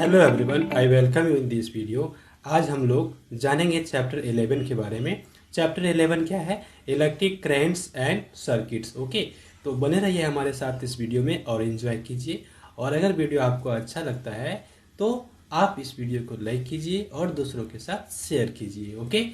Hello everyone, I welcome you in this video. आज हम लोग जानेंगे चैप्टर 11 के बारे में। चैप्टर 11 क्या है? Electric currents and circuits. Okay, तो बने रहिए हमारे साथ इस वीडियो में और एंजॉय कीजिए। और अगर वीडियो आपको अच्छा लगता है तो आप इस वीडियो को लाइक कीजिए और दूसरों के साथ शेयर कीजिए। ओके,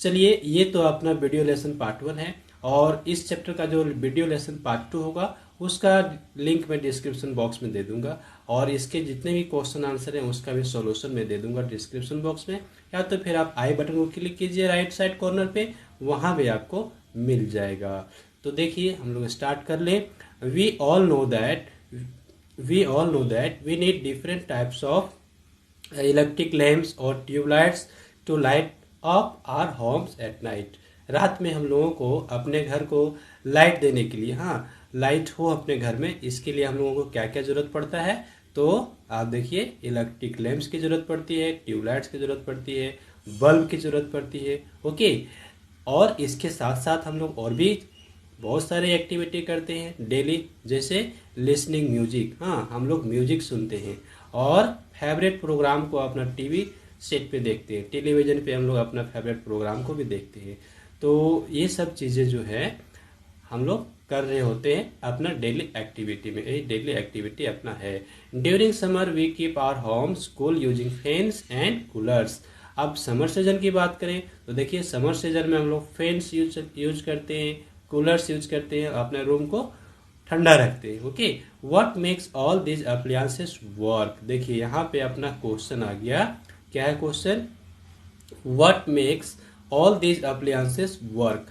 चलिए, ये तो अपना वीडियो लेसन पार्ट 1 है और इस चैप्टर का जो वीडियो लेसन पार्ट 2 होगा उसका लिंक मैं डिस्क्रिप्शन बॉक्स में दे दूंगा और इसके जितने भी क्वेश्चन आंसर हैं उसका भी सॉल्यूशन मैं दे दूंगा डिस्क्रिप्शन बॉक्स में, या तो फिर आप आई बटन को क्लिक कीजिए राइट साइड कॉर्नर पे, वहां भी आपको मिल जाएगा। तो देखिए, हम लोग स्टार्ट कर ले। We all know that we need different types of electric lamps और tubelights to light up our homes at night. रात में हम लोगों को अपने घर को लाइट देने के लिए, हाँ, लाइट हो अपने घर में, इसके लिए हम लोगों को क्या क्या जरूरत पड़ता है? तो आप देखिए, इलेक्ट्रिक लैम्प्स की जरूरत पड़ती है, ट्यूबलाइट्स की जरूरत पड़ती है, बल्ब की जरूरत पड़ती है। ओके, और इसके साथ साथ हम लोग और भी बहुत सारे एक्टिविटी करते हैं डेली, जैसे लिसनिंग म्यूजिक। हाँ, हम लोग म्यूजिक सुनते हैं और फेवरेट प्रोग्राम को अपना टीवी सेट पे देखते हैं, टेलीविजन पे हम लोग अपना फेवरेट प्रोग्राम को भी देखते हैं। तो ये सब चीज़ें जो है हम लोग कर रहे होते हैं अपना डेली एक्टिविटी में। ये डेली एक्टिविटी अपना है। During summer we keep our homes cool using fans and coolers. अब समर सीजन की बात करें तो देखिए, समर सीजन में हम लोग फैंस यूज करते हैं, कूलर्स यूज करते हैं, अपने रूम को ठंडा रखते हैं। Okay, what makes all this appliances work. देखिए, यहाँ पे अपना क्वेश्चन आ गया। क्या है question? What makes all this appliances work.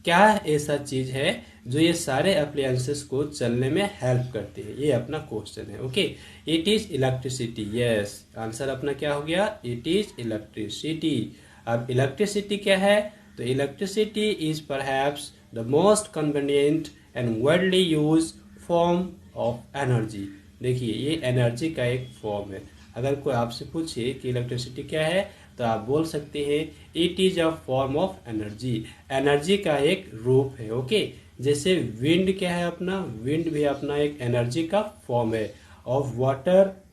क्या ऐसा चीज है जो ये सारे अप्लायंसेस को चलने में हेल्प करती है? ये अपना क्वेश्चन है। Okay, it is electricity. Yes, answer अपना क्या हो गया? It is electricity. अब इलेक्ट्रिसिटी क्या है? तो electricity is perhaps the most convenient and widely use form of energy. देखिए, ये एनर्जी का एक फॉर्म है। अगर कोई आपसे पूछे कि इलेक्ट्रिसिटी क्या है, तो आप बोल सकते हैं it is a form of energy. Energy का एक रूप है। ओके, जैसे विंड क्या है अपना? विंड भी अपना एक एनर्जी का फॉर्म है। और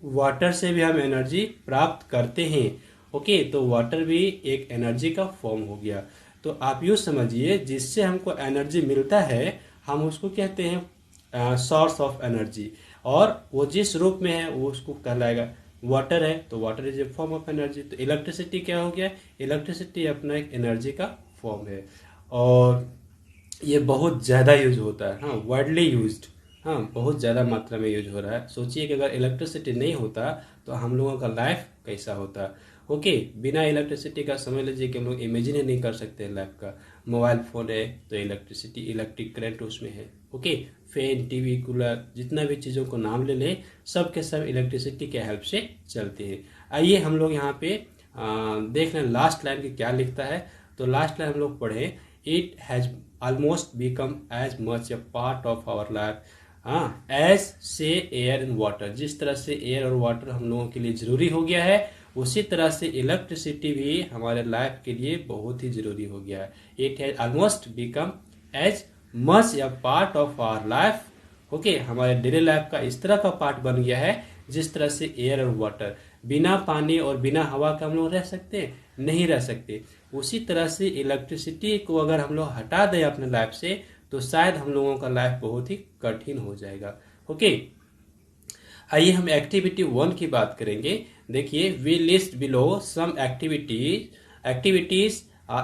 वाटर से भी हम एनर्जी प्राप्त करते हैं। ओके, तो वाटर भी एक एनर्जी का फॉर्म हो गया। तो आप यूँ समझिए, जिससे हमको एनर्जी मिलता है हम उसको कहते हैं सोर्स ऑफ एनर्जी, और वो जिस रूप में है वो उसको कहलाएगा वाटर है, तो water is a form of energy. तो इलेक्ट्रिसिटी क्या हो गया? इलेक्ट्रिसिटी अपना एक एनर्जी का फॉर्म है और ये बहुत ज़्यादा यूज होता है। हाँ, वाइडली यूज्ड। हाँ, बहुत ज़्यादा मात्रा में यूज हो रहा है। सोचिए कि अगर इलेक्ट्रिसिटी नहीं होता तो हम लोगों का लाइफ कैसा होता। ओके, बिना इलेक्ट्रिसिटी का समझ लीजिए कि हम लोग इमेजिन ही नहीं कर सकते लाइफ का। मोबाइल फ़ोन है तो इलेक्ट्रिसिटी, इलेक्ट्रिक करंट उसमें है। ओके, फैन, टीवी, कूलर, जितना भी चीज़ों को नाम ले लें, सब के सब इलेक्ट्रिसिटी के हेल्प से चलते हैं। आइए हम लोग यहाँ पे देख लें लास्ट लाइन की क्या लिखता है। तो लास्ट लाइन हम लोग पढ़े, it has almost become as much a part of our life, हाँ, एज से एयर एंड वाटर। जिस तरह से एयर और वाटर हम लोगों के लिए जरूरी हो गया है, उसी तरह से इलेक्ट्रिसिटी भी हमारे लाइफ के लिए बहुत ही जरूरी हो गया है। It has almost become as much a part of our life. Okay, हमारे डेली लाइफ का इस तरह का पार्ट बन गया है जिस तरह से एयर और वाटर। बिना पानी और बिना हवा के हम लोग रह सकते हैं? नहीं रह सकते। उसी तरह से इलेक्ट्रिसिटी को अगर हम लोग हटा दें अपने लाइफ से तो शायद हम लोगों का लाइफ बहुत ही कठिन हो जाएगा। ओके, आइए हम एक्टिविटी 1 की बात करेंगे। देखिए, we list below some activities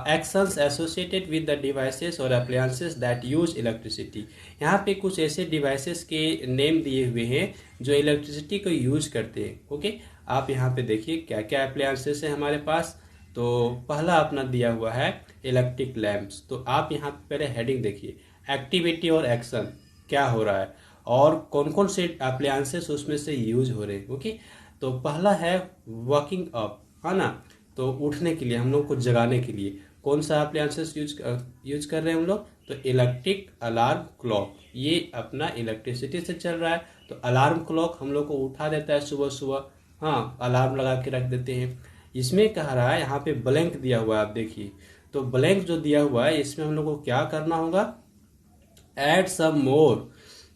actions associated with the devices or appliances that use electricity. यहाँ पे कुछ ऐसे डिवाइसेस के नेम दिए हुए हैं जो इलेक्ट्रिसिटी को यूज करते हैं। ओके, आप यहाँ पे देखिए क्या क्या अप्लायंसेस है हमारे पास। तो पहला अपना दिया हुआ है इलेक्ट्रिक लैंप्स। तो आप यहाँ पे पहले हेडिंग देखिए, एक्टिविटी और एक्शन क्या हो रहा है और कौन कौन से अप्लायंसेस उसमें से यूज हो रहे हैं। ओके, तो पहला है वॉकिंग अप, है ना? तो उठने के लिए, हम लोग को जगाने के लिए कौन सा अप्लायंसेस यूज कर रहे हैं हम लोग? तो इलेक्ट्रिक अलार्म क्लॉक, ये अपना इलेक्ट्रिसिटी से चल रहा है। तो अलार्म क्लॉक हम लोग को उठा देता है सुबह सुबह। हाँ, अलार्म लगा के रख देते हैं। इसमें कह रहा है, यहाँ पे ब्लैंक दिया हुआ है, आप देखिए। तो ब्लैंक जो दिया हुआ है इसमें हम लोग को क्या करना होगा? Add some more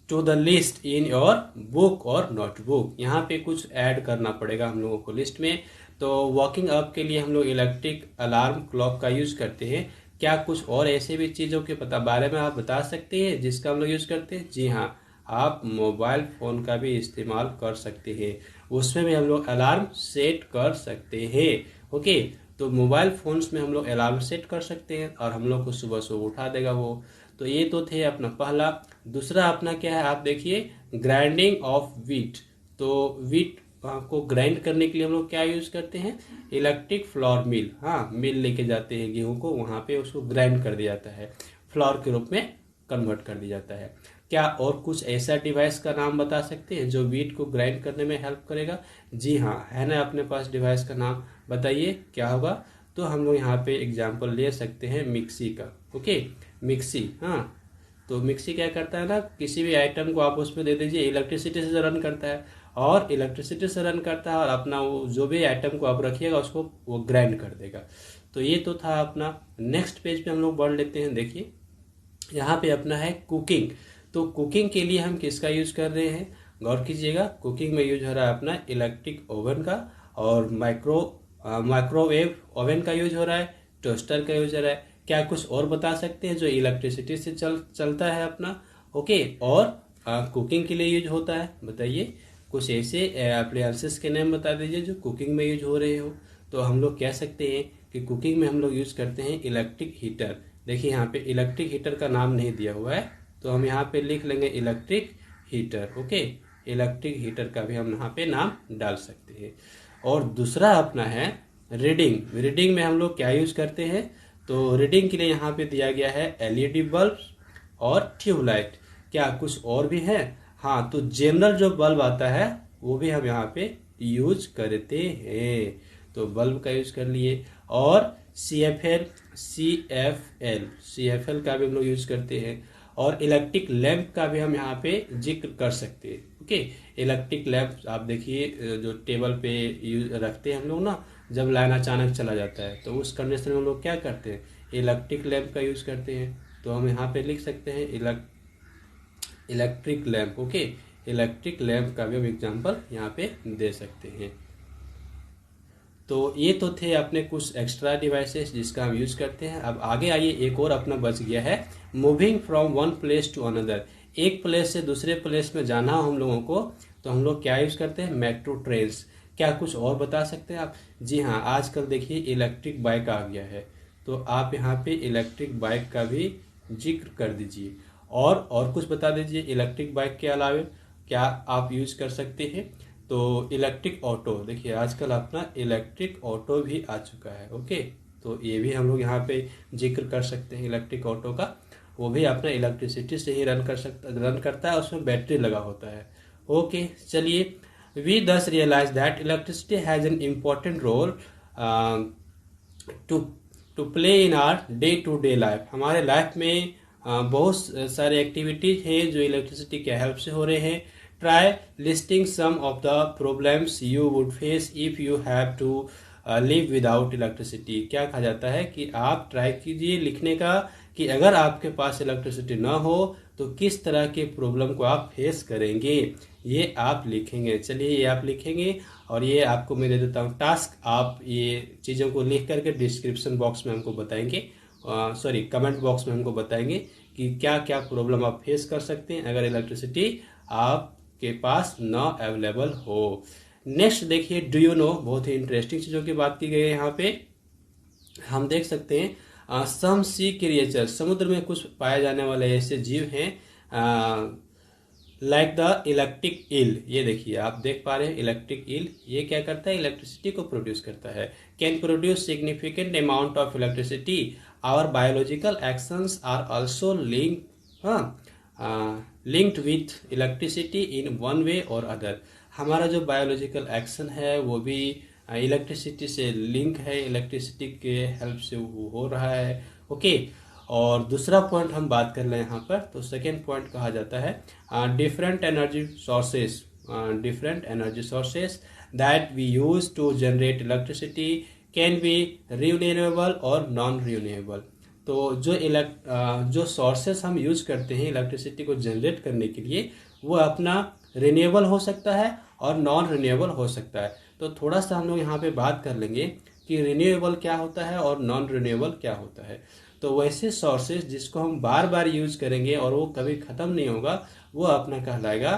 to the list in your book or notebook. यहाँ पे कुछ ऐड करना पड़ेगा हम लोगों को लिस्ट में। तो वॉकिंग अप के लिए हम लोग इलेक्ट्रिक अलार्म क्लॉक का यूज करते हैं। क्या कुछ और ऐसे भी चीज़ों के बारे में आप बता सकते हैं जिसका हम लोग यूज करते हैं? जी हाँ, आप मोबाइल फ़ोन का भी इस्तेमाल कर सकते हैं, उसमें भी हम लोग अलार्म सेट कर सकते हैं। ओके, तो मोबाइल फ़ोन्स में हम लोग अलार्म सेट कर सकते हैं और हम लोग को सुबह सुबह उठा देगा वो। तो ये तो थे अपना पहला। दूसरा अपना क्या है, आप देखिए, ग्राइंडिंग ऑफ व्हीट। तो व्हीट को ग्राइंड करने के लिए हम लोग क्या यूज करते हैं? Electric flour mill. हाँ, मिल लेके जाते हैं गेहूं को, वहां पे उसको ग्राइंड कर दिया जाता है, फ्लोर के रूप में कन्वर्ट कर दिया जाता है। क्या और कुछ ऐसा डिवाइस का नाम बता सकते हैं जो व्हीट को ग्राइंड करने में हेल्प करेगा? जी हाँ, है ना अपने पास डिवाइस का नाम, बताइए क्या होगा? तो हम लोग यहाँ पे एग्जाम्पल ले सकते हैं मिक्सी का। Okay, mixie. हाँ, तो मिक्सी क्या करता है ना, किसी भी आइटम को आप उसमें दे दीजिए, इलेक्ट्रिसिटी से रन करता है, और इलेक्ट्रिसिटी से रन करता है और अपना वो जो भी आइटम को आप रखिएगा उसको वो ग्राइंड कर देगा। तो ये तो था अपना। नेक्स्ट पेज पे हम लोग बढ़ लेते हैं। देखिए यहाँ पे अपना है कुकिंग। तो कुकिंग के लिए हम किसका यूज कर रहे हैं? गौर कीजिएगा, कुकिंग में यूज हो रहा है अपना इलेक्ट्रिक ओवन का, और माइक्रोवेव ओवन का यूज हो रहा है, टोस्टर का यूज हो रहा है। क्या कुछ और बता सकते हैं जो इलेक्ट्रिसिटी से चलता है अपना? ओके, और कुकिंग के लिए यूज होता है? बताइए कुछ ऐसे अप्लायंसेस के नाम बता दीजिए जो कुकिंग में यूज हो रहे हो। तो हम लोग कह सकते हैं कि कुकिंग में हम लोग यूज करते हैं इलेक्ट्रिक हीटर। देखिए यहाँ पे इलेक्ट्रिक हीटर का नाम नहीं दिया हुआ है, तो हम यहाँ पे लिख लेंगे electric heater. Okay, electric heater का भी हम यहाँ पे नाम डाल सकते हैं। और दूसरा अपना है रीडिंग। रीडिंग में हम लोग क्या यूज करते हैं? तो रीडिंग के लिए यहाँ पे दिया गया है एलईडी बल्ब और ट्यूबलाइट। क्या कुछ और भी है? हाँ, तो जनरल जो बल्ब आता है वो भी हम यहाँ पे यूज करते हैं। तो बल्ब का यूज कर लिए, और सी एफ एल का भी हम लोग यूज करते हैं, और इलेक्ट्रिक लैंप का भी हम यहाँ पे जिक्र कर सकते हैं। ओके, इलेक्ट्रिक लैंप आप देखिए जो टेबल पे यूज रखते हैं हम लोग ना, जब लाइन अचानक चला जाता है तो उस कंडीशन में हम लोग क्या करते हैं? इलेक्ट्रिक लैंप का यूज करते हैं। तो हम यहाँ पे लिख सकते हैं electric lamp. Okay, electric lamp का भी हम एग्जांपल यहाँ पे दे सकते हैं। तो ये तो थे अपने कुछ एक्स्ट्रा डिवाइसेस जिसका हम यूज करते हैं। अब आगे आइए, एक और अपना बच गया है, moving from one place to another. एक प्लेस से दूसरे प्लेस में जाना हो हम लोगों को, तो हम लोग क्या यूज करते हैं? Metro trains. क्या कुछ और बता सकते हैं आप? जी हाँ, आजकल देखिए इलेक्ट्रिक बाइक आ गया है, तो आप यहाँ पे इलेक्ट्रिक बाइक का भी जिक्र कर दीजिए। और कुछ बता दीजिए इलेक्ट्रिक बाइक के अलावा क्या आप यूज कर सकते हैं? तो इलेक्ट्रिक ऑटो, देखिए आजकल अपना इलेक्ट्रिक ऑटो भी आ चुका है। ओके, तो ये भी हम लोग यहाँ पे जिक्र कर सकते हैं इलेक्ट्रिक ऑटो का। वो भी अपना इलेक्ट्रिसिटी से ही रन करता है, उसमें बैटरी लगा होता है। ओके, चलिए, we thus realise that electricity has an important role to to play in our day to day life. हमारे लाइफ में बहुत सारे एक्टिविटीज हैं जो इलेक्ट्रिसिटी के हेल्प से हो रहे हैं। Try listing some of the problems you would face if you have to live without electricity. क्या कहा जाता है कि आप ट्राई कीजिए लिखने का कि अगर आपके पास इलेक्ट्रिसिटी ना हो तो किस तरह के प्रॉब्लम को आप फेस करेंगे, ये आप लिखेंगे। चलिए, ये आप लिखेंगे और ये आपको मैं दे देता हूँ टास्क। आप ये चीज़ों को लिख करके डिस्क्रिप्शन बॉक्स में हमको बताएंगे, कमेंट बॉक्स में हमको बताएंगे कि क्या क्या प्रॉब्लम आप फेस कर सकते हैं अगर इलेक्ट्रिसिटी आपके पास ना अवेलेबल हो। नेक्स्ट देखिए, डू यू नो, बहुत ही इंटरेस्टिंग चीज़ों की बात की गई है यहाँ पे। हम देख सकते हैं सम सी क्रिएचर, समुद्र में कुछ पाए जाने वाले ऐसे जीव हैं लाइक द इलेक्ट्रिक ईल। ये देखिए आप देख पा रहे हैं इलेक्ट्रिक ईल, ये क्या करता है? इलेक्ट्रिसिटी को प्रोड्यूस करता है। Can produce significant amount of electricity. Our biological actions are also linked with electricity in one way or other. हमारा जो बायोलॉजिकल एक्शन है वो भी इलेक्ट्रिसिटी से लिंक है, इलेक्ट्रिसिटी के हेल्प से वो हो रहा है। ओके, और दूसरा पॉइंट हम बात कर लें यहाँ पर, तो सेकेंड पॉइंट कहा जाता है different energy sources that we use to generate electricity can be renewable or non renewable. तो जो सोर्सेस हम यूज करते हैं इलेक्ट्रिसिटी को जनरेट करने के लिए, वो अपना रिन्यूएबल हो सकता है और नॉन रिन्यूएबल हो सकता है। तो थोड़ा सा हम लोग यहाँ पे बात कर लेंगे कि रिन्यूएबल क्या होता है और नॉन रिन्यूएबल क्या होता है। तो वैसे सोर्सेज जिसको हम बार बार यूज करेंगे और वो कभी ख़त्म नहीं होगा, वो अपना कहलाएगा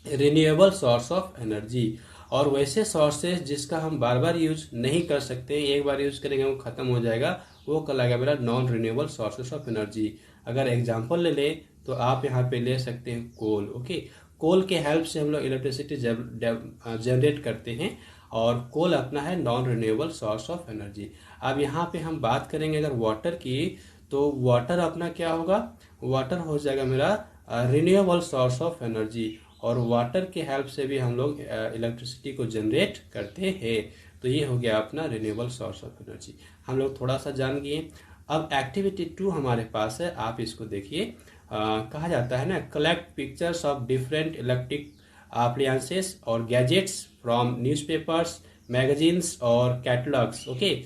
रिन्यूएबल सोर्स ऑफ एनर्जी। और वैसे सोर्सेज जिसका हम बार बार यूज नहीं कर सकते, एक बार यूज करेंगे वो खत्म हो जाएगा, वो कहलाएगा मेरा non renewable sources of energy. अगर एग्जांपल ले लें तो आप यहाँ पे ले सकते हैं कोल। ओके, कोल के हेल्प से हम लोग इलेक्ट्रिसिटी जनरेट करते हैं और कोल अपना है non renewable source of energy. अब यहाँ पे हम बात करेंगे अगर वाटर की, तो वाटर अपना क्या होगा, वाटर हो जाएगा मेरा रिन्यूएबल सोर्स ऑफ एनर्जी, और वाटर के हेल्प से भी हम लोग इलेक्ट्रिसिटी को जनरेट करते हैं। तो ये हो गया अपना रिन्यूएबल सोर्स ऑफ एनर्जी, हम लोग थोड़ा सा जान गए। अब एक्टिविटी 2 हमारे पास है, आप इसको देखिए। कहा जाता है ना, collect pictures of different electric appliances और गैजेट्स फ्रॉम न्यूज़पेपर्स, मैगजीन्स और कैटलॉग्स। ओके,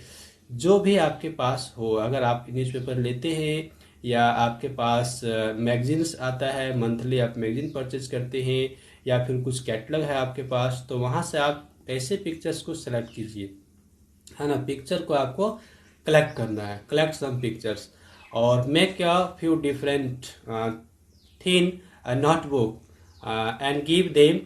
जो भी आपके पास हो, अगर आप न्यूज़पेपर लेते हैं या आपके पास मैगजीन्स आता है, मंथली आप मैगजीन परचेज करते हैं, या फिर कुछ कैटलॉग है आपके पास, तो वहाँ से आप ऐसे पिक्चर्स को सेलेक्ट कीजिए, है ना। पिक्चर को आपको कलेक्ट करना है, कलेक्ट सम पिक्चर्स, और make a few different thin notebook and give them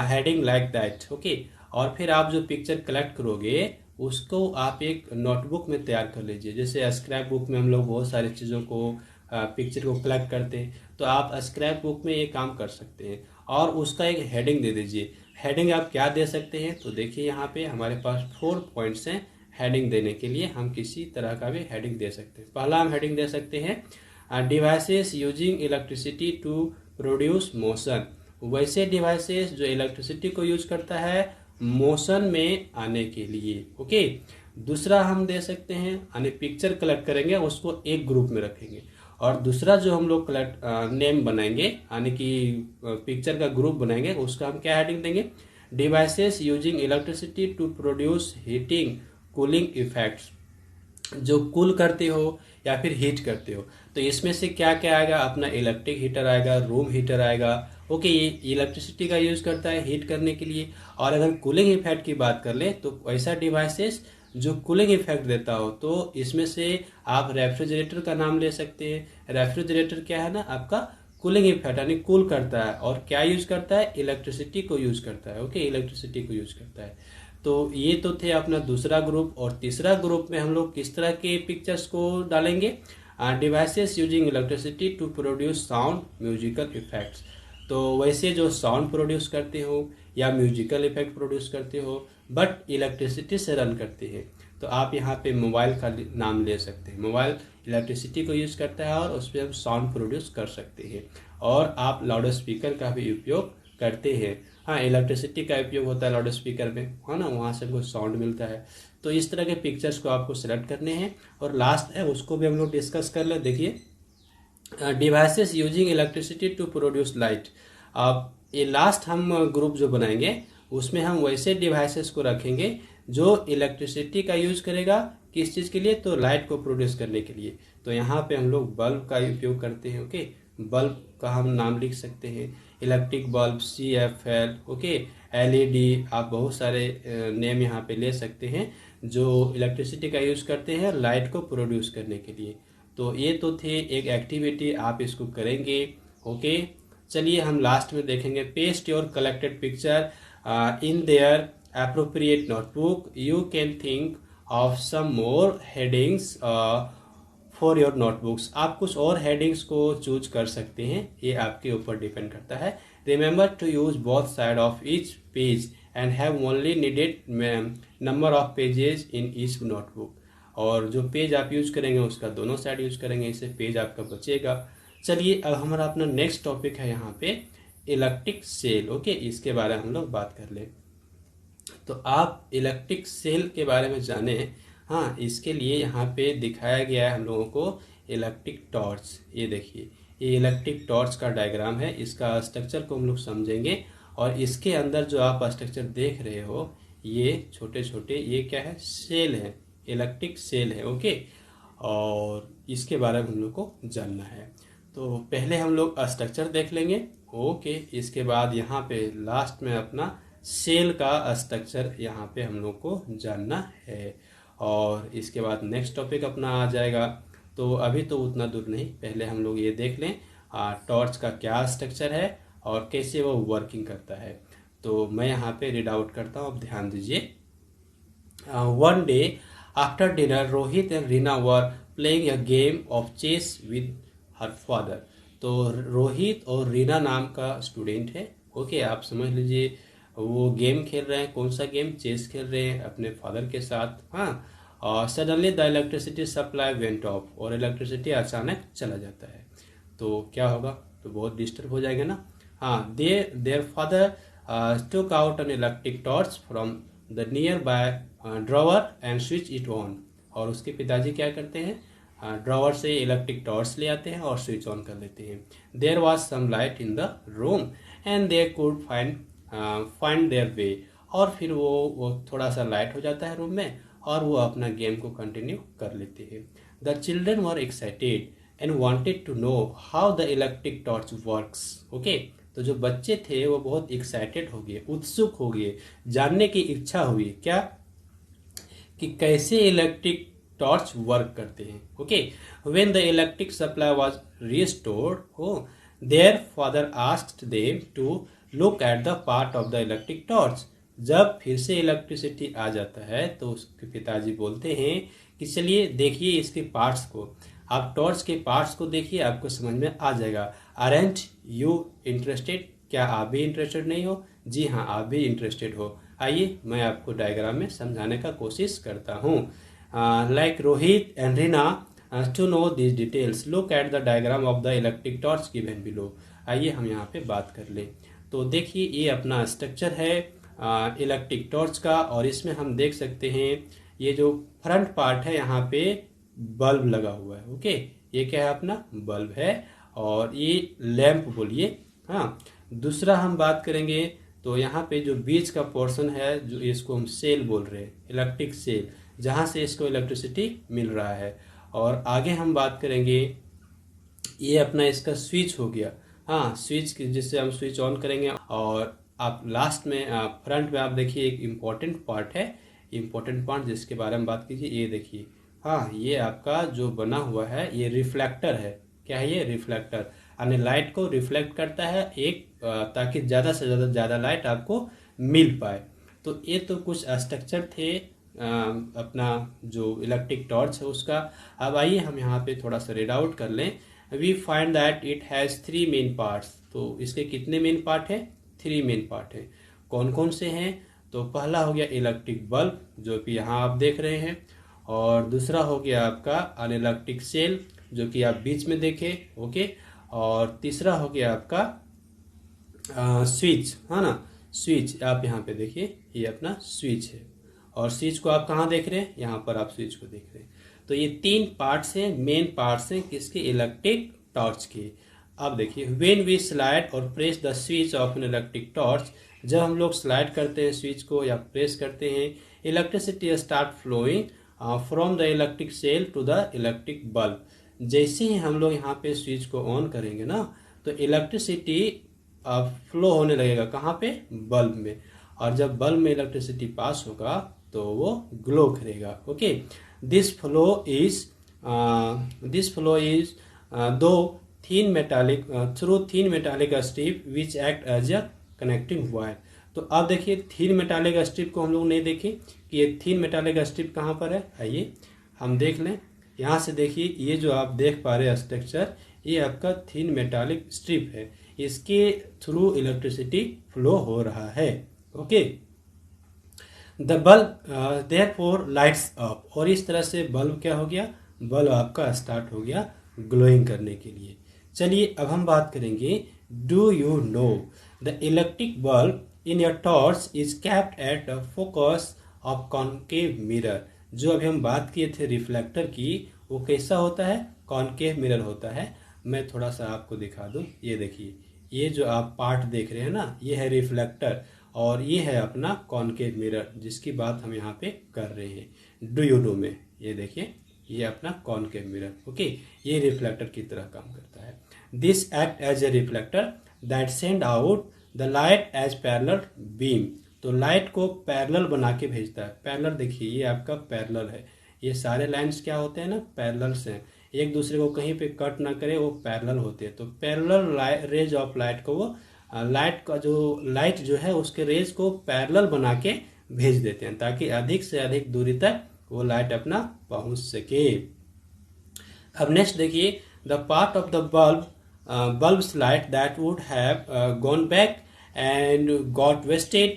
heading like that. Okay, और फिर आप जो पिक्चर कलेक्ट करोगे उसको आप एक नोटबुक में तैयार कर लीजिए। जैसे स्क्रैप बुक में हम लोग बहुत सारी चीज़ों को पिक्चर को कलेक्ट करते हैं, तो आप स्क्रैप बुक में ये काम कर सकते हैं और उसका एक हेडिंग दे दीजिए। हेडिंग आप क्या दे सकते हैं, तो देखिए यहाँ पे हमारे पास 4 पॉइंट्स हैं हेडिंग देने के लिए। हम किसी तरह का भी हेडिंग दे सकते हैं। पहला हम हेडिंग दे सकते हैं devices using electricity to produce motion. वैसे डिवाइसेस जो इलेक्ट्रिसिटी को यूज करता है मोशन में आने के लिए। ओके, दूसरा हम दे सकते हैं यानी पिक्चर कलेक्ट करेंगे उसको एक ग्रुप में रखेंगे, और दूसरा जो हम लोग कलेक्ट नेम बनाएंगे यानी कि पिक्चर का ग्रुप बनाएंगे, उसका हम क्या हेडिंग देंगे, devices using electricity to produce heating cooling effects. जो कूल करते हो या फिर हीट करते हो, तो इसमें से क्या क्या आएगा, अपना इलेक्ट्रिक हीटर आएगा, रूम हीटर आएगा। ओके, ये इलेक्ट्रिसिटी का यूज करता है हीट करने के लिए। और अगर कूलिंग इफेक्ट की बात कर ले, तो ऐसा डिवाइसेस जो कूलिंग इफेक्ट देता हो, तो इसमें से आप रेफ्रिजरेटर का नाम ले सकते हैं। रेफ्रिजरेटर क्या है ना, आपका कूलिंग इफेक्ट यानी कूल करता है, और क्या यूज करता है, इलेक्ट्रिसिटी को यूज करता है। ओके, इलेक्ट्रिसिटी को यूज करता है। तो ये तो थे अपना दूसरा ग्रुप। और तीसरा ग्रुप में हम लोग किस तरह के पिक्चर्स को डालेंगे, devices using electricity to produce sound musical effects. तो वैसे जो साउंड प्रोड्यूस करते हो या म्यूजिकल इफेक्ट प्रोड्यूस करते हो बट इलेक्ट्रिसिटी से रन करते हैं, तो आप यहाँ पे मोबाइल का नाम ले सकते हैं। मोबाइल इलेक्ट्रिसिटी को यूज करता है और उस पर हम साउंड प्रोड्यूस कर सकते हैं। और आप लाउड स्पीकर का भी उपयोग करते हैं। हाँ, इलेक्ट्रिसिटी का उपयोग होता है लाउड स्पीकर में, है ना, वहाँ से हमको साउंड मिलता है। तो इस तरह के पिक्चर्स को आपको सेलेक्ट करने हैं। और लास्ट है उसको भी हम लोग डिस्कस कर ले। देखिए, devices using electricity to produce light. अब ये लास्ट हम ग्रुप जो बनाएंगे उसमें हम वैसे डिवाइसेस को रखेंगे जो इलेक्ट्रिसिटी का यूज करेगा, किस चीज़ के लिए, तो लाइट को प्रोड्यूस करने के लिए। तो यहाँ पे हम लोग बल्ब का उपयोग करते हैं। ओके, बल्ब का हम नाम लिख सकते हैं, electric bulb, CFL। Okay, LED, आप बहुत सारे नेम यहाँ पे ले सकते हैं जो इलेक्ट्रिसिटी का यूज करते हैं लाइट को प्रोड्यूस करने के लिए। तो ये तो थे एक एक्टिविटी, आप इसको करेंगे। ओके, चलिए हम लास्ट में देखेंगे, paste your collected picture in their appropriate notebook. You can think of some more headings for your notebooks. आप कुछ और हेडिंग्स को चूज कर सकते हैं, ये आपके ऊपर डिपेंड करता है। Remember to use both side of each page and have only needed number of pages in each notebook. और जो पेज आप यूज करेंगे उसका दोनों साइड यूज करेंगे, इससे पेज आपका बचेगा। चलिए, अब हमारा अपना नेक्स्ट टॉपिक है यहाँ पे इलेक्ट्रिक सेल। ओके, इसके बारे में हम लोग बात कर ले। तो आप इलेक्ट्रिक सेल के बारे में जाने, हाँ, इसके लिए यहाँ पे दिखाया गया है हम लोगों को इलेक्ट्रिक टॉर्च। ये देखिए, ये इलेक्ट्रिक टॉर्च का डायग्राम है। इसका स्ट्रक्चर को हम लोग समझेंगे, और इसके अंदर जो आप स्ट्रक्चर देख रहे हो, ये छोटे छोटे, ये क्या है, सेल है, इलेक्ट्रिक सेल है। ओके, और इसके बारे में हम लोग को जानना है। तो पहले हम लोग स्ट्रक्चर देख लेंगे। ओके, इसके बाद यहाँ पे लास्ट में अपना सेल का स्ट्रक्चर यहाँ पे हम लोग को जानना है, और इसके बाद नेक्स्ट टॉपिक अपना आ जाएगा। तो अभी तो उतना दूर नहीं, पहले हम लोग ये देख लें टॉर्च का क्या स्ट्रक्चर है और कैसे वो वर्किंग करता है। तो मैं यहाँ पे रीड आउट करता हूँ, अब ध्यान दीजिए। One day after dinner, Rohit and Rina were playing a game of chess with her father. तो रोहित और रीना नाम का स्टूडेंट है। ओके, आप समझ लीजिए वो गेम खेल रहे हैं। कौन सा गेम? चेस खेल रहे हैं अपने फादर के साथ। हाँ, और suddenly the electricity supply went of, और इलेक्ट्रिसिटी अचानक चला जाता है। तो क्या होगा? तो बहुत डिस्टर्ब हो जाएगा ना। हाँ, their father took out an electric torch from the nearby drawer and switch it on। और उसके पिताजी क्या करते हैं? ड्रॉवर से इलेक्ट्रिक टॉर्च ले आते हैं और स्विच ऑन कर लेते हैं। There was some light in the room and they could find their way. और फिर वो थोड़ा सा लाइट हो जाता है रूम में, और वो अपना गेम को कंटिन्यू कर लेते हैं। The children were excited and wanted to know how the electric torch works. Okay, तो जो बच्चे थे वो बहुत एक्साइटेड हो गए, उत्सुक हो गए, जानने की इच्छा हुई क्या, कि कैसे इलेक्ट्रिक टॉर्च वर्क करते हैं। Okay, when the electric supply was restored, their father asked them to look at the part of the electric torch. जब फिर से इलेक्ट्रिसिटी आ जाता है तो उसके पिताजी बोलते हैं कि चलिए देखिए इसके पार्ट्स को, आप टॉर्च के पार्ट्स को देखिए, आपको समझ में आ जाएगा। Aren't you interested? क्या आप भी इंटरेस्टेड नहीं हो? जी हाँ, आप भी इंटरेस्टेड हो। आइए मैं आपको डायग्राम में समझाने का कोशिश करता हूँ। Like Rohit and Reena to know this details look at the diagram of the electric torch given below. आइए हम यहाँ पे बात कर लें। तो देखिए ये अपना स्ट्रक्चर है इलेक्ट्रिक टॉर्च का, और इसमें हम देख सकते हैं ये जो फ्रंट पार्ट है यहाँ पे बल्ब लगा हुआ है। ओके, ये क्या है? अपना बल्ब है, और ये लैंप बोलिए। हाँ, दूसरा हम बात करेंगे तो यहाँ पे जो बीच का पोर्शन है, जो इसको हम सेल बोल रहे हैं, इलेक्ट्रिक सेल, जहाँ से इसको इलेक्ट्रिसिटी मिल रहा है। और आगे हम बात करेंगे, ये अपना इसका स्विच हो गया। हाँ, स्विच जिससे हम स्विच ऑन करेंगे। और आप लास्ट में फ्रंट में आप देखिए एक इम्पॉर्टेंट पार्ट है, इम्पोर्टेंट पार्ट जिसके बारे में बात कीजिए। ये देखिए, हाँ, ये आपका जो बना हुआ है ये रिफ्लेक्टर है। क्या है ये? रिफ्लेक्टर, यानी लाइट को रिफ्लेक्ट करता है एक, ताकि ज़्यादा से ज़्यादा लाइट आपको मिल पाए। तो ये तो कुछ स्ट्रक्चर थे अपना जो इलेक्ट्रिक टॉर्च है उसका। अब आइए हम यहाँ पे थोड़ा सा रीड आउट कर लें। We find that it has 3 main parts. तो इसके कितने मेन पार्ट है? 3 मेन पार्ट है। कौन कौन से हैं? तो पहला हो गया इलेक्ट्रिक बल्ब, जो कि यहाँ आप देख रहे हैं, और दूसरा हो गया आपका अन इलेक्ट्रिक सेल, जो कि आप बीच में देखें। ओके, और तीसरा हो गया आपका स्विच, है ना, स्विच आप यहाँ पे देखिए, ये अपना स्विच है। और स्विच को आप कहाँ देख रहे हैं? यहाँ पर आप स्विच को देख रहे हैं। तो ये 3 पार्ट्स हैं, मेन पार्ट्स हैं किसके? इलेक्ट्रिक टॉर्च के। अब देखिए, व्हेन वी स्लाइड और press the switch off an electric torch, जब हम लोग स्लाइड करते हैं स्विच को या प्रेस करते हैं, electricity start flowing from the electric cell to the electric bulb. जैसे ही हम लोग यहाँ पे स्विच को ऑन करेंगे ना, तो इलेक्ट्रिसिटी फ्लो होने लगेगा। कहाँ पे? बल्ब में। और जब बल्ब में इलेक्ट्रिसिटी पास होगा तो वो ग्लो करेगा। Okay, this flow is though thin metallic through thin metallic strip which act as a connecting wire. तो अब देखिए, थीन मेटालिक स्ट्रिप को हम लोग नहीं देखे कि ये थीन मेटालिक स्ट्रिप कहाँ पर है। आइए हम देख लें। यहाँ से देखिए, ये जो आप देख पा रहे हैं स्ट्रक्चर, ये आपका थीन मेटालिक स्ट्रिप है, इसके थ्रू इलेक्ट्रिसिटी फ्लो हो रहा है। Okay, the bulb therefore lights up, और इस तरह से बल्ब क्या हो गया? बल्ब आपका स्टार्ट हो गया ग्लोइंग करने के लिए। चलिए अब हम बात करेंगे, do you know the electric bulb in your torch is kept at a focus of concave mirror. जो अभी हम बात किए थे रिफ्लेक्टर की, वो कैसा होता है? कॉनकेव मिरर होता है। मैं थोड़ा सा आपको दिखा दूं। ये देखिए, ये जो आप पार्ट देख रहे हैं ना, ये है रिफ्लेक्टर, और ये है अपना कॉनकेव मिरर, जिसकी बात हम यहाँ पे कर रहे हैं डू यू नो में। ये देखिए, ये अपना कॉनकेव मिरर। ओके, ये रिफ्लेक्टर की तरह काम करता है। This act as a reflector that send out the light as parallel beam. तो लाइट को पैरेलल बना के भेजता है। पैरेलल देखिए, ये आपका पैरेलल है, ये सारे लाइंस क्या होते हैं ना, पैरेलल्स हैं, एक दूसरे को कहीं पे कट ना करे, वो पैरेलल होते हैं। तो पैरेलल रेज ऑफ लाइट को वो लाइट जो है उसके रेज को पैरेलल बना के भेज देते हैं, ताकि अधिक से अधिक दूरी तक वो लाइट अपना पहुंच सके। अब नेक्स्ट देखिए, the part of the bulb's light that would have gone back and got wasted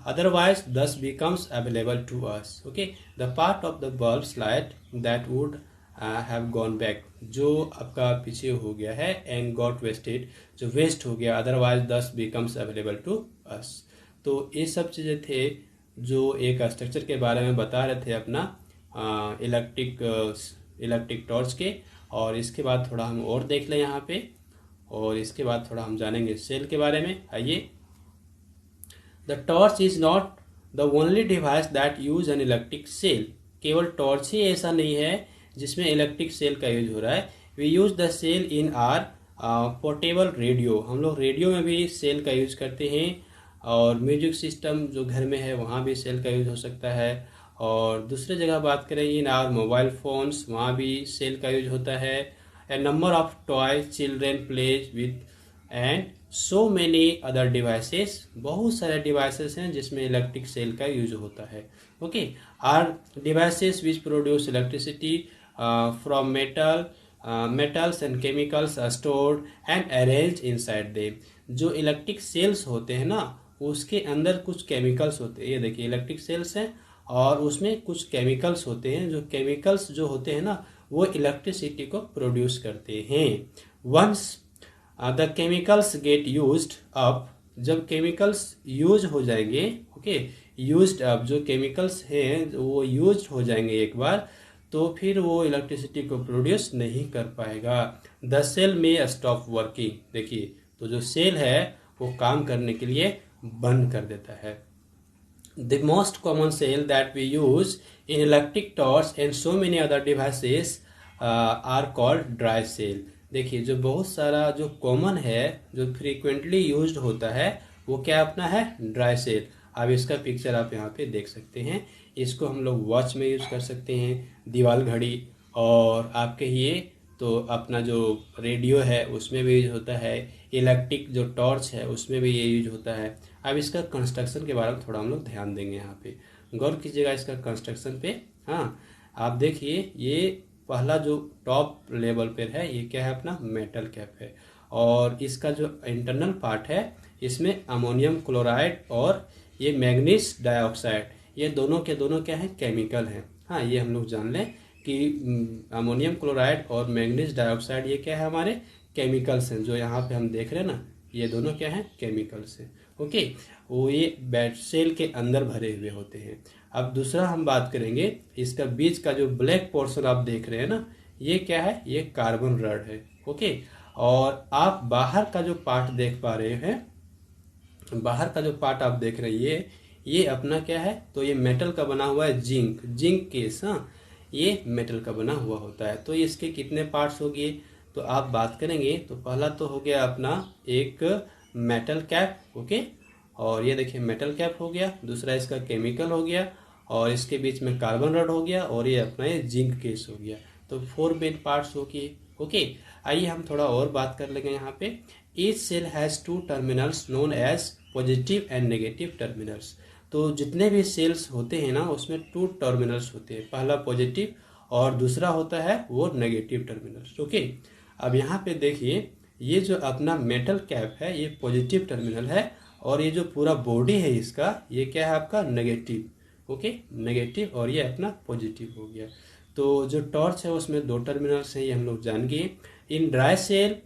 otherwise thus becomes available to us. Okay, the part of the bulb's light that would have gone back, जो आपका पीछे हो गया है, and got wasted, जो waste हो गया, otherwise thus becomes available to us। तो ये सब चीज़ें थे जो एक स्ट्रक्चर के बारे में बता रहे थे अपना इलेक्ट्रिक टॉर्च के। और इसके बाद थोड़ा हम और देख लें यहाँ पे, और इसके बाद थोड़ा हम जानेंगे सेल के बारे में। आइए, the torch is not the only device that use an electric cell. केवल टॉर्च ही ऐसा नहीं है जिसमें इलेक्ट्रिक सेल का यूज हो रहा है। We use the cell in our portable radio. हम लोग रेडियो में भी सेल का यूज करते हैं, और म्यूजिक सिस्टम जो घर में है वहाँ भी सेल का यूज हो सकता है। और दूसरी जगह बात करें, इन आवर मोबाइल फोन्स, वहाँ भी सेल का यूज होता है। A number of toy children plays with and so many other devices. बहुत सारे डिवाइसेस हैं जिसमें इलेक्ट्रिक सेल का यूज होता है। Okay, our devices which produce electricity from metals and chemicals are stored and arrange inside them. जो electric cells होते हैं ना, उसके अंदर कुछ केमिकल्स होते हैं। ये देखिए, इलेक्ट्रिक सेल्स हैं और उसमें कुछ केमिकल्स होते हैं। जो केमिकल्स जो होते हैं ना, वो इलेक्ट्रिसिटी को प्रोड्यूस करते हैं। Once the chemicals get used up, जब केमिकल्स यूज हो जाएंगे, ओके, यूज्ड अप, जो केमिकल्स हैं वो यूज हो जाएंगे एक बार, तो फिर वो इलेक्ट्रिसिटी को प्रोड्यूस नहीं कर पाएगा। द सेल में स्टॉप वर्किंग। देखिए, तो जो सेल है वो काम करने के लिए बंद कर देता है। The most common cell that we use in electric torch and so many other devices are called dry cell। देखिए, जो बहुत सारा जो कॉमन है, जो फ्रीक्वेंटली यूज्ड होता है, वो क्या अपना है, ड्राई सेल। अब इसका पिक्चर आप यहाँ पे देख सकते हैं। इसको हम लोग वॉच में यूज कर सकते हैं, दीवार घड़ी, और आपके ये तो अपना जो रेडियो है उसमें भी यूज होता है, इलेक्ट्रिक जो टॉर्च है उसमें भी ये यूज होता है। अब इसका कंस्ट्रक्शन के बारे में थोड़ा हम लोग ध्यान देंगे। यहाँ पे गौर कीजिएगा इसका कंस्ट्रक्शन पे। हाँ, आप देखिए, ये पहला जो टॉप लेवल पे है, ये क्या है, अपना मेटल कैप है। और इसका जो इंटरनल पार्ट है, इसमें अमोनियम क्लोराइड और ये मैग्नीज डाइऑक्साइड, ये दोनों के दोनों क्या है, केमिकल हैं। हाँ, ये हम लोग जान लें कि अमोनियम क्लोराइड और मैग्नीज डाइऑक्साइड ये क्या है, हमारे केमिकल्स हैं। जो यहाँ पे हम देख रहे हैं ना, ये दोनों क्या हैं, केमिकल्स हैं। ओके, वो ये बैट सेल के अंदर भरे हुए होते हैं। अब दूसरा हम बात करेंगे, इसका बीच का जो ब्लैक पोर्शन आप देख रहे हैं ना, ये क्या है, ये कार्बन रॉड है। ओके, और आप बाहर का जो पार्ट देख पा रहे हैं, बाहर का जो पार्ट आप देख रहे हैं, ये अपना क्या है, तो ये मेटल का बना हुआ है, जिंक केस। हाँ, ये मेटल का बना हुआ होता है। तो इसके कितने पार्ट्स हो गए, तो आप बात करेंगे तो पहला तो हो गया अपना एक मेटल कैप। ओके, और ये देखिए मेटल कैप हो गया। दूसरा इसका केमिकल हो गया, और इसके बीच में कार्बन रॉड हो गया, और ये अपना ये जिंक केस हो गया। तो 4 मेन पार्ट्स हो गए। ओके, आइए हम थोड़ा और बात कर लेंगे यहाँ पे। Each cell has 2 terminals known as positive and negative terminals. तो जितने भी सेल्स होते हैं ना, उसमें 2 टर्मिनल्स होते हैं, पहला पॉजिटिव और दूसरा होता है वो नेगेटिव टर्मिनल्स। ओके, अब यहाँ पे देखिए, ये जो अपना मेटल कैप है ये पॉजिटिव टर्मिनल है, और ये जो पूरा बॉडी है इसका, ये क्या है, आपका नेगेटिव। ओके, नेगेटिव, और ये अपना पॉजिटिव हो गया। तो जो टॉर्च है उसमें 2 टर्मिनल्स हैं, ये हम लोग जान गए। In dry cell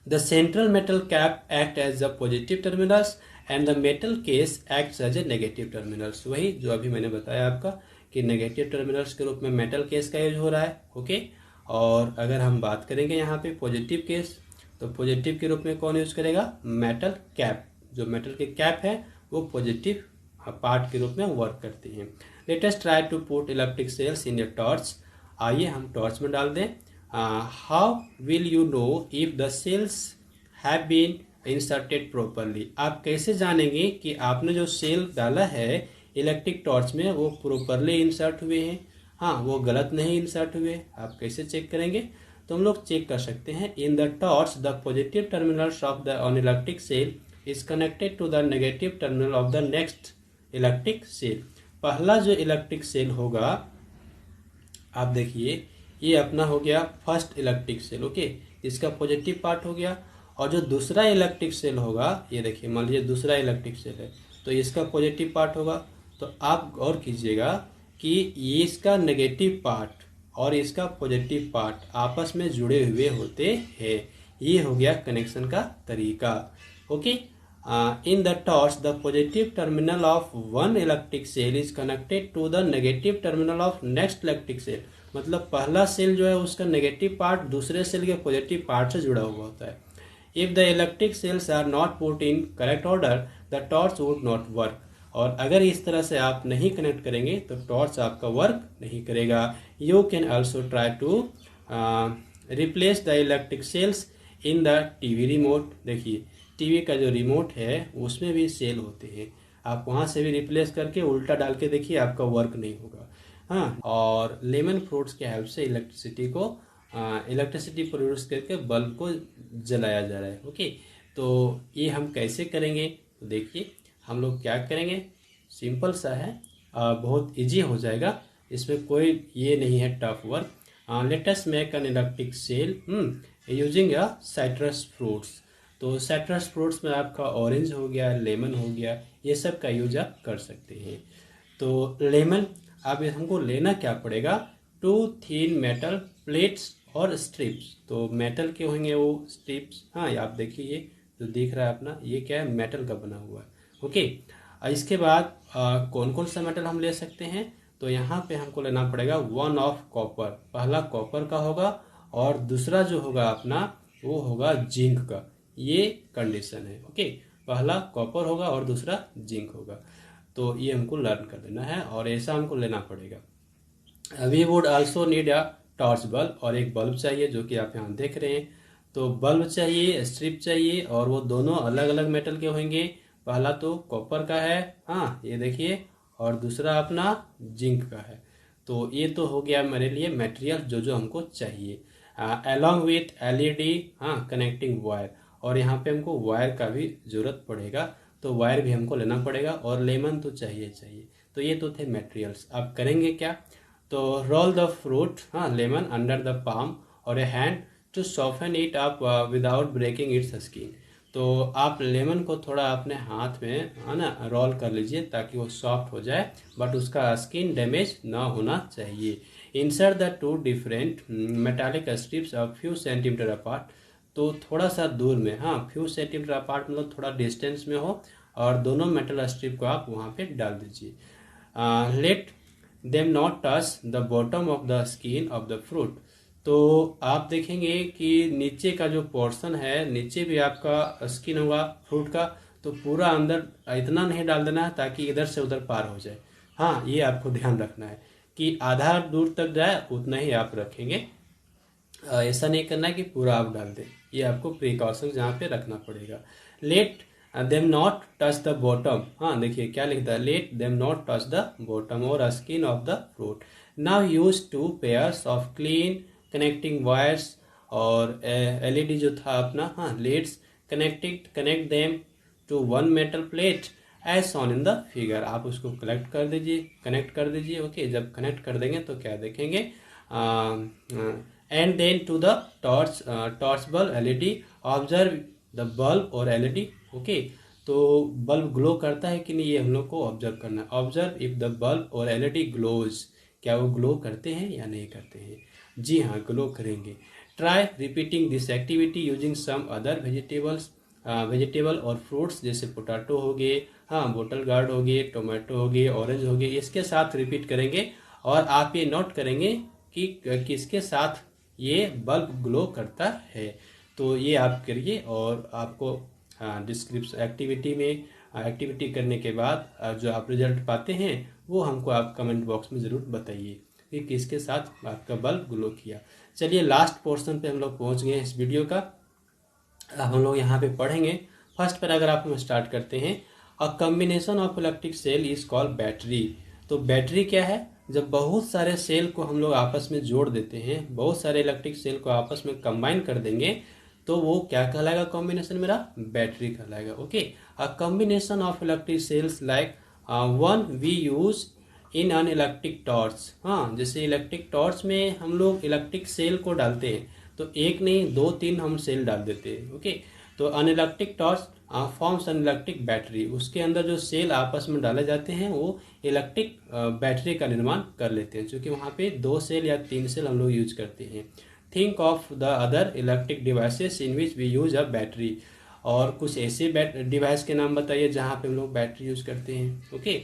the central metal cap act as the positive terminals and the metal case acts as a negative terminals. वही जो अभी मैंने बताया आपका कि नेगेटिव टर्मिनल्स के रूप में मेटल केस का यूज हो रहा है। ओके, और अगर हम बात करेंगे यहाँ पे पॉजिटिव केस, तो पॉजिटिव के रूप में कौन यूज करेगा, मेटल कैप। जो मेटल के कैप है वो पॉजिटिव पार्ट के रूप में वर्क करती हैं। Let us try to put electric cells in your torch. आइए हम टॉर्च में डाल दें। How will you know if the cells have been inserted properly. आप कैसे जानेंगे कि आपने जो सेल डाला है इलेक्ट्रिक टॉर्च में वो प्रॉपरली इंसर्ट हुए हैं, हाँ वो गलत नहीं इंसर्ट हुए। आप कैसे चेक करेंगे? तो हम लोग चेक कर सकते हैं। In the torch the positive terminals of the on electric cell is connected to the negative terminal of the next electric cell. पहला जो इलेक्ट्रिक सेल होगा, आप देखिए ये अपना हो गया फर्स्ट इलेक्ट्रिक सेल, ओके, इसका पॉजिटिव पार्ट हो गया। और जो दूसरा इलेक्ट्रिक सेल होगा, ये देखिए मान लीजिए दूसरा इलेक्ट्रिक सेल है तो इसका पॉजिटिव पार्ट होगा। तो आप गौर कीजिएगा कि ये इसका नेगेटिव पार्ट और इसका पॉजिटिव पार्ट आपस में जुड़े हुए होते हैं। ये हो गया कनेक्शन का तरीका, okay. In the torch, the positive terminal of one electric cell is connected to the negative terminal of next electric cell। मतलब पहला सेल जो है उसका नेगेटिव पार्ट दूसरे सेल के पॉजिटिव पार्ट से जुड़ा हुआ होता है। If the electric cells are not put in correct order, the torch would not work। और अगर इस तरह से आप नहीं कनेक्ट करेंगे तो टॉर्च आपका वर्क नहीं करेगा। You can also try to replace the electric cells in the TV remote। देखिए टीवी का जो रिमोट है उसमें भी सेल होते हैं, आप वहाँ से भी रिप्लेस करके उल्टा डाल के देखिए, आपका वर्क नहीं होगा। हाँ, और लेमन फ्रूट्स के हेल्प से इलेक्ट्रिसिटी प्रोड्यूस करके बल्ब को जलाया जा रहा है, ओके। तो ये हम कैसे करेंगे? तो देखिए हम लोग क्या करेंगे, सिंपल सा है, बहुत इजी हो जाएगा, इसमें कोई ये नहीं है tough work. Let us make an electric cell using a citrus fruits. तो साइट्रस फ्रूट्स में आपका ऑरेंज हो गया, लेमन हो गया, ये सब का यूज आप कर सकते हैं। तो लेमन अब हमको लेना क्या पड़ेगा, 2 थिन मेटल प्लेट्स और स्ट्रिप्स। तो मेटल के होंगे वो स्ट्रिप्स, हाँ ये आप देखिए ये जो दिख रहा है अपना, ये क्या है, मेटल का बना हुआ है, ओके। इसके बाद कौन कौन सा मेटल हम ले सकते हैं? तो यहाँ पे हमको लेना पड़ेगा 1 ऑफ कॉपर। पहला कॉपर का होगा और दूसरा जो होगा अपना वो होगा जिंक का। ये कंडीशन है, ओके। पहला कॉपर होगा और दूसरा जिंक होगा। तो ये हमको लर्न कर लेना है और ऐसा हमको लेना पड़ेगा। We would also need a torch bulb, और एक बल्ब चाहिए जो कि आप यहाँ देख रहे हैं। तो बल्ब चाहिए, स्ट्रिप चाहिए, और वो दोनों अलग अलग मेटल के होंगे। पहला तो कॉपर का है, हाँ ये देखिए, और दूसरा अपना जिंक का है। तो ये तो हो गया मेरे लिए मटेरियल जो जो हमको चाहिए। अलॉन्ग विथ एलईडी, हाँ कनेक्टिंग वायर, और यहाँ पे हमको वायर का भी जरूरत पड़ेगा, तो वायर भी हमको लेना पड़ेगा, और लेमन तो चाहिए चाहिए। तो ये तो थे मटेरियल्स। आप करेंगे क्या? तो रोल द फ्रूट, हाँ लेमन, अंडर द पाम और a hand to soften it up without breaking its skin. तो आप लेमन को थोड़ा अपने हाथ में है ना रोल कर लीजिए ताकि वो सॉफ्ट हो जाए, बट उसका स्किन डैमेज ना होना चाहिए। Insert the 2 different metallic strips of few centimetre apart. तो थोड़ा सा दूर में, हाँ फ्यू सेंटीमीटर अपार्ट मतलब थोड़ा डिस्टेंस में हो, और दोनों मेटल स्ट्रिप को आप वहाँ पे डाल दीजिए। Late them not touch the bottom of the skin of the fruit. तो आप देखेंगे कि नीचे का जो पोर्शन है, नीचे भी आपका स्किन होगा फ्रूट का, तो पूरा अंदर इतना नहीं डाल देना है ताकि इधर से उधर पार हो जाए। हाँ ये आपको ध्यान रखना है कि आधा दूर तक जाए, उतना ही आप रखेंगे। ऐसा नहीं करना है कि पूरा आप डाल दें, ये आपको प्रिकॉशन यहाँ पे रखना पड़ेगा। Let them not touch the bottom, हाँ देखिए क्या लिखता है, let them not touch the bottom और skin of the fruit. Now use 2 pairs of clean connecting wires, और एलईडी जो था अपना, हाँ leads, connect them to 1 metal plate as shown in the figure. आप उसको कनेक्ट कर दीजिए, ओके। जब कनेक्ट कर देंगे तो क्या देखेंगे, and then to the torch bulb LED, observe the bulb or LED, okay. तो बल्ब ग्लो करता है कि नहीं, ये हम लोग को ऑब्जर्व करना है। Observe if the bulb or LED glows, क्या वो ग्लो करते हैं या नहीं करते हैं? जी हाँ, ग्लो करेंगे। Try repeating this activity using some other vegetable or fruits, जैसे पोटैटो हो गए, हाँ बोटल गार्ड हो गए, टोमेटो हो गए, ऑरेंज हो गए, इसके साथ रिपीट करेंगे। और आप ये नोट करेंगे कि किसके साथ ये बल्ब ग्लो करता है। तो ये आप करिए, और आपको डिस्क्रिप्शन एक्टिविटी में एक्टिविटी करने के बाद जो आप रिजल्ट पाते हैं वो हमको आप कमेंट बॉक्स में ज़रूर बताइए कि किसके साथ आपका बल्ब ग्लो किया। चलिए लास्ट पोर्शन पे हम लोग पहुँच गए इस वीडियो का। अब हम लोग यहाँ पे पढ़ेंगे। फर्स्ट पैराग्राफ में स्टार्ट करते हैं। A combination of electric cell is called battery. तो बैटरी क्या है? जब बहुत सारे सेल को हम लोग आपस में जोड़ देते हैं, बहुत सारे इलेक्ट्रिक सेल को आपस में कंबाइन कर देंगे, तो वो क्या कहलाएगा? कॉम्बिनेशन मेरा बैटरी कहलाएगा। Okay, a combination of electric cells like one we use in an electric torch. हाँ, जैसे इलेक्ट्रिक टॉर्च में हम लोग इलेक्ट्रिक सेल को डालते हैं, तो एक नहीं 2-3 हम सेल डाल देते हैं। ओके, तो an electric torch forms an electric battery. उसके अंदर जो सेल आपस में डाले जाते हैं वो इलेक्ट्रिक बैटरी का निर्माण कर लेते हैं, क्योंकि वहाँ पे 2 सेल या 3 सेल हम लोग यूज करते हैं। Think of the other electric devices in which we use a battery. और कुछ ऐसे डिवाइस के नाम बताइए जहाँ पे हम लोग बैटरी यूज करते हैं। ओके,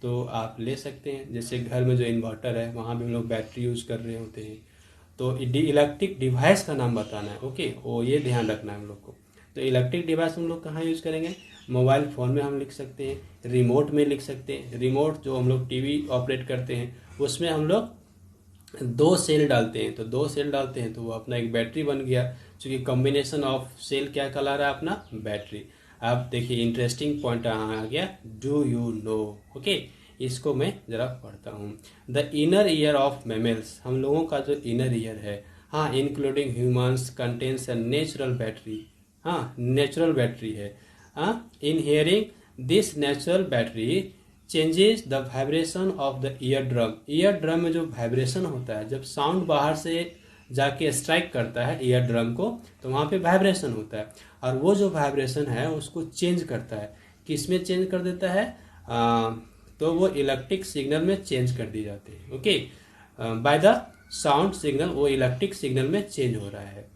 तो आप ले सकते हैं, जैसे घर में जो इन्वर्टर है वहाँ भी हम लोग बैटरी यूज कर रहे होते हैं। तो इलेक्ट्रिक डिवाइस का नाम बताना है। ओके, वो ये ध्यान रखना है हम लोग को। तो इलेक्ट्रिक डिवाइस हम लोग कहाँ यूज करेंगे? मोबाइल फ़ोन में हम लिख सकते हैं, रिमोट में लिख सकते हैं। रिमोट जो हम लोग टीवी ऑपरेट करते हैं उसमें हम लोग 2 सेल डालते हैं, तो 2 सेल डालते हैं तो वो अपना एक बैटरी बन गया, क्योंकि कॉम्बिनेशन ऑफ सेल क्या कहला रहा है? अपना बैटरी। अब देखिए इंटरेस्टिंग पॉइंट आ गया, डू यू नो। ओके, इसको मैं जरा पढ़ता हूँ। The inner ear of mammals, हम लोगों का जो इनर ईयर है, हाँ, including humans, contains a natural battery. हाँ, नेचुरल बैटरी है। हाँ, in hearing this natural battery changes the vibration of the ear drum. Ear drum में जो वाइब्रेशन होता है, जब साउंड बाहर से जाके स्ट्राइक करता है ईयर ड्रम को, तो वहाँ पे वाइब्रेशन होता है, और वो जो वाइब्रेशन है उसको चेंज करता है। किस में चेंज कर देता है? तो वो इलेक्ट्रिक सिग्नल में चेंज कर दी जाती है। Okay, by the sound signal वो इलेक्ट्रिक सिग्नल में चेंज हो रहा है।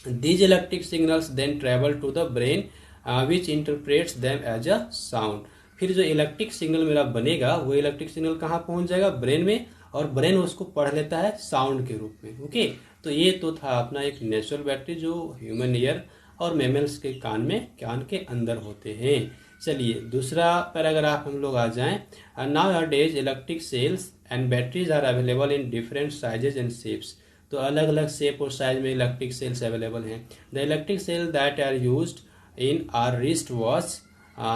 These electric signals then travel to the brain which interprets them as a sound. फिर जो इलेक्ट्रिक सिग्नल मेरा बनेगा वो इलेक्ट्रिक सिग्नल कहाँ पहुंच जाएगा? ब्रेन में, और ब्रेन उसको पढ़ लेता है साउंड के रूप में। ओके, तो ये तो था अपना एक नेचुरल बैटरी जो ह्यूमन ईयर और मेमल्स के कान के अंदर होते हैं। चलिए दूसरा पैराग्राफ हम लोग आ जाएं। Nowadays electric cells and batteries are available in different sizes and shapes. तो अलग अलग शेप और साइज में इलेक्ट्रिक सेल्स अवेलेबल हैं। The electric cell that are used in our wrist watch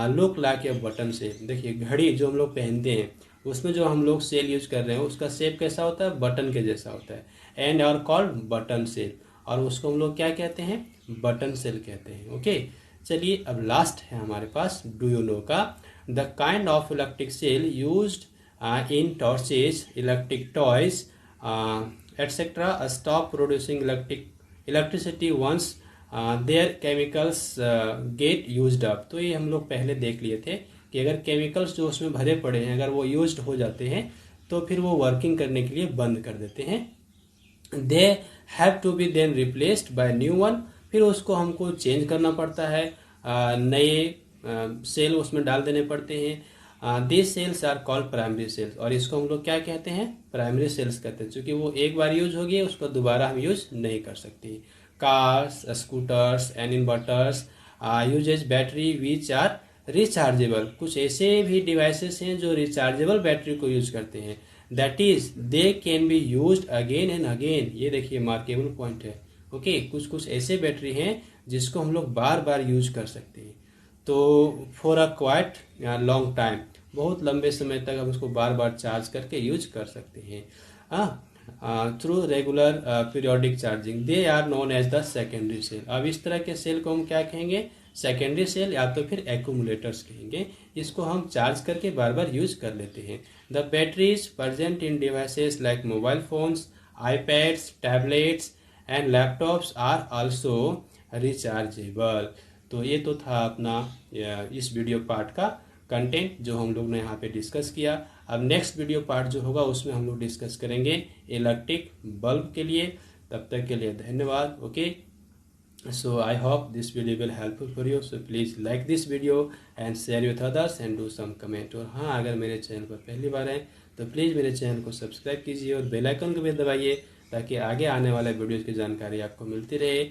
look like a button shape. देखिए घड़ी जो हम लोग पहनते हैं उसमें जो हम लोग सेल यूज कर रहे हैं उसका शेप कैसा होता है? बटन के जैसा होता है। And are called button cell, और उसको हम लोग क्या कहते हैं? बटन सेल कहते हैं। ओके, चलिए अब लास्ट है हमारे पास डू यू नो का। The kind of electric cell used in torches, electric toys etcetera stop producing electricity once their chemicals get used up. तो ये हम लोग पहले देख लिए थे कि अगर केमिकल्स जो उसमें भरे पड़े हैं अगर वो यूज्ड हो जाते हैं तो फिर वो वर्किंग करने के लिए बंद कर देते हैं। They have to be then replaced by new one. फिर उसको हमको चेंज करना पड़ता है, नए सेल उसमें डाल देने पड़ते हैं। This cells are called primary cells, और इसको हम लोग क्या कहते हैं? प्राइमरी सेल्स कहते हैं, क्योंकि वो एक बार यूज हो गई उसको दोबारा हम यूज नहीं कर सकते। Cars, scooters and inverters uses battery which are rechargeable. कुछ ऐसे भी डिवाइसेस हैं जो रिचार्जेबल बैटरी को यूज करते हैं। That is they can be used again and again. ये देखिए मार्केबल पॉइंट है। ओके, कुछ कुछ ऐसे बैटरी हैं जिसको हम लोग बार बार यूज कर सकते हैं। तो for a quite long time, बहुत लंबे समय तक हम उसको बार बार चार्ज करके यूज कर सकते हैं through regular periodic charging. They are known as the secondary cell. अब इस तरह के सेल को हम क्या कहेंगे? सेकेंडरी सेल या तो फिर एक्यूमुलेटर्स कहेंगे। इसको हम चार्ज करके बार बार यूज कर लेते हैं। The batteries present in devices like mobile phones, iPads, tablets and laptops are also rechargeable. तो ये तो था अपना इस वीडियो पार्ट का कंटेंट जो हम लोग ने यहाँ पे डिस्कस किया। अब नेक्स्ट वीडियो पार्ट जो होगा उसमें हम लोग डिस्कस करेंगे इलेक्ट्रिक बल्ब के लिए। तब तक के लिए धन्यवाद। Okay, so I hope this video will helpful for you, so please like this video and share with others and do some comment। और हाँ, अगर मेरे चैनल पर पहली बार हैं तो प्लीज़ मेरे चैनल को सब्सक्राइब कीजिए और बेल आइकन को भी दबाइए ताकि आगे आने वाले वीडियोज़ की जानकारी आपको मिलती रहे।